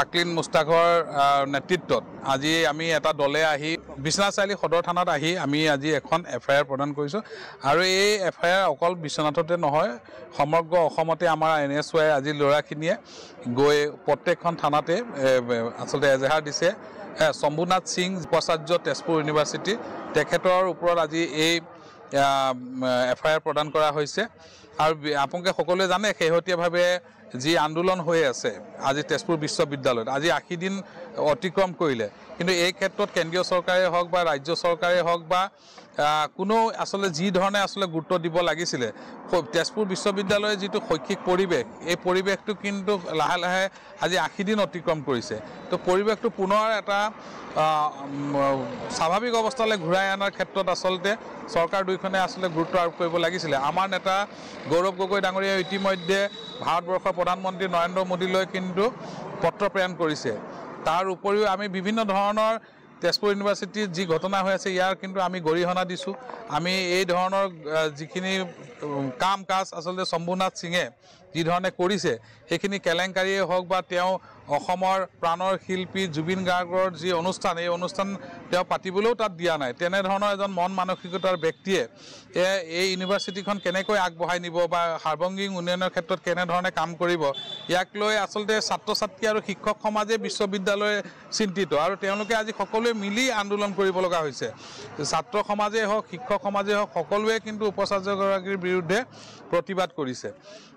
জাকলিন মুস্তাকৰ নেতৃত্বত আজি আমি এটা দলে আহি বিশ্বনাথ চাৰিআলি সদৰ থানাত আহি আমি আজি এখন এফআইআৰ প্ৰদান কৰিছোঁ আৰু এই এফআইআৰ অকল বিশ্বনাথতে নহয় সমগ্ৰ অসমতে আমাৰ NSY আজি ল'ৰাখিনিয়ে গৈ প্ৰত্যেকখন থানাতে আচলতে এজাহাৰ দিছে শম্ভুনাথ সিং উপাচাৰ্য তেজপুৰ ইউনিভাৰ্চিটি তেখেতৰ ওপৰত আজি এই এফআইআৰ প্ৰদান কৰা হৈছে আৰু আপোনালোকে সকলোৱে জানে শেহতীয়াভাৱে যি আন্দোলন হৈ আছে আজি তেজপুৰ বিশ্ববিদ্যালয়ত আজি 80 দিন অতিক্ৰম কৰিলে কিন্তু এই ক্ষেত্ৰত কেন্দ্ৰীয় চৰকাৰে হওক বা ৰাজ্য চৰকাৰে হওক বা কোনো আসলে যি ধৰণে আসলে গুৰুত্ব দিব লাগিছিল তেজপুৰ বিশ্ববিদ্যালয়ৰ যিটো শৈক্ষিক পৰিৱেশ এই পৰিৱেশটো কিন্তু লাহে লাহে আজি 80 দিন অতিক্ৰম কৰিছে তো পৰিৱেশটো পুনৰ এটা স্বাভাৱিক অৱস্থালৈ ঘূৰাই আনাৰ ক্ষেত্ৰত আসলতে চৰকাৰ দুইখনে আসলে গুৰুত্ব আৰোপ কৰিব লাগিছিল আমাৰ নেতা গৌৰৱ গগৈ ডাঙৰীয়া ইতিমধ্যে ভাৰতবৰ্ষৰ প্ৰধানমন্ত্ৰী নৰেন্দ্ৰ মোদীলৈ কিন্তু পত্ৰ প্ৰেৰণ কৰিছে তাৰ উপৰিও আমি বিভিন্ন ধৰণৰ তেজপুৰ ইউনিভাৰ্চিটিৰ যি ঘটনা হৈ আছে ইয়াৰ কিন্তু আমি গৰিহণা দিছোঁ আমি এই ধৰণৰ যিখিনি কাম কাজ আসলে শম্ভুনাথ সিঙে যি ধৰণে কৰিছে সেইখিনি কেলেংকাৰীয়ে হওক বা তেওঁ অসমৰ প্ৰাণৰ শিল্পী জুবিন গাৰ্গৰ যি অনুষ্ঠান এই অনুষ্ঠান তেওঁ পাতিবলৈও তাত দিয়া নাই তেনে ধৰণৰ এজন মন মানসিকতাৰ ব্যক্তিয়ে এই ইউনিভাৰ্চিটিখন কেনেকৈ আগবঢ়াই নিব বা সাৰ্বঙ্গিক উন্নয়নৰ ক্ষেত্ৰত কেনে ধৰণে কাম কৰিব ইয়াক লৈ আসলতে ছাত্ৰ ছাত্ৰী আৰু শিক্ষক সমাজে বিশ্ববিদ্যালয়ে চিন্তিত আৰু তেওঁলোকে আজি সকলোৱে মিলি আন্দোলন কৰিব লগা হৈছে ছাত্ৰ সমাজে হওক শিক্ষক সমাজে হওক সকলোৱে কিন্তু উপাচাৰ্যগৰাকীৰ বিৰুদ্ধে প্ৰতিবাদ কৰিছে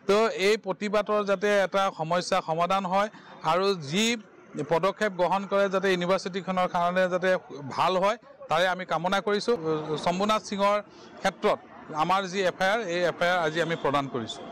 তো এই প্ৰতিবাদৰ যাতে এটা সমস্যা সমাধান হয় আৰু যি পদক্ষেপ গ্ৰহণ কৰে যাতে ইউনিভাৰ্চিটিখনৰ কাৰণে যাতে ভাল হয় তাৰে আমি কামনা কৰিছোঁ শম্ভুনাথ সিঙৰ ক্ষেত্ৰত আমাৰ যি এফআইআৰ এই এফআইআৰ আজি আমি প্ৰদান কৰিছোঁ